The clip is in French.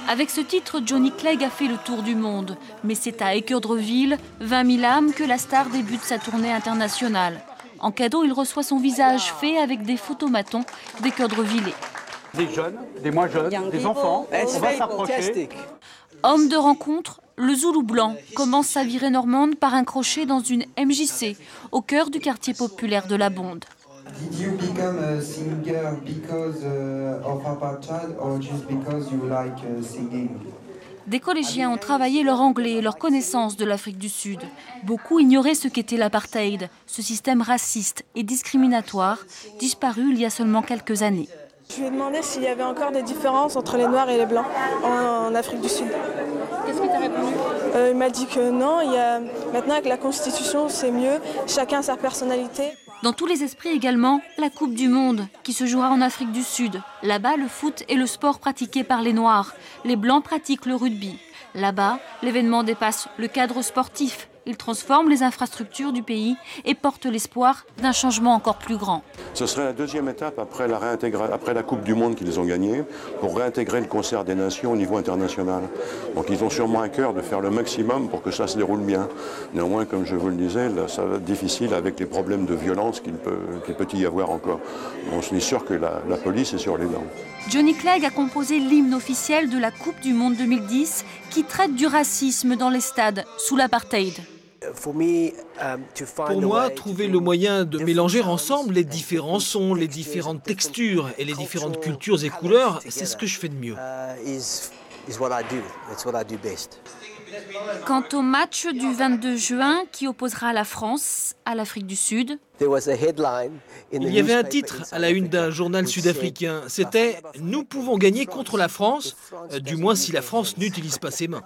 Avec ce titre, Johnny Clegg a fait le tour du monde. Mais c'est à Écuredreville, 20 000 âmes, que la star débute sa tournée internationale. En cadeau, il reçoit son visage fait avec des photomatons d'Écuredrevillais. Des jeunes, des moins jeunes, des enfants, on va s'approcher. Homme de rencontre, le Zoulou blanc commence sa virée normande par un crochet dans une MJC, au cœur du quartier populaire de la Bonde. Did you become a singer because of apartheid or just because you like singing? Des collégiens ont travaillé leur anglais et leur connaissance de l'Afrique du Sud. Beaucoup ignoraient ce qu'était l'apartheid, ce système raciste et discriminatoire, disparu il y a seulement quelques années. Je lui ai demandé s'il y avait encore des différences entre les Noirs et les Blancs en Afrique du Sud. Qu'est-ce qu'il t'a répondu ? Il m'a dit que non, maintenant avec la Constitution c'est mieux, chacun a sa personnalité. Dans tous les esprits également, la Coupe du Monde, qui se jouera en Afrique du Sud. Là-bas, le foot est le sport pratiqué par les Noirs. Les Blancs pratiquent le rugby. Là-bas, l'événement dépasse le cadre sportif. Il transforme les infrastructures du pays et porte l'espoir d'un changement encore plus grand. Ce serait la deuxième étape après la Coupe du Monde qu'ils ont gagnée, pour réintégrer le concert des nations au niveau international. Donc ils ont sûrement à cœur de faire le maximum pour que ça se déroule bien. Néanmoins, comme je vous le disais, là, ça va être difficile avec les problèmes de violence qu'il peut y avoir encore. On est sûr que la police est sur les dents. Johnny Clegg a composé l'hymne officiel de la Coupe du Monde 2010 qui traite du racisme dans les stades sous l'apartheid. Pour moi, trouver le moyen de mélanger ensemble les différents sons, les différentes textures et les différentes cultures et couleurs, c'est ce que je fais de mieux. Quant au match du 22 juin qui opposera la France à l'Afrique du Sud, il y avait un titre à la une d'un journal sud-africain, c'était « Nous pouvons gagner contre la France, du moins si la France n'utilise pas ses mains ».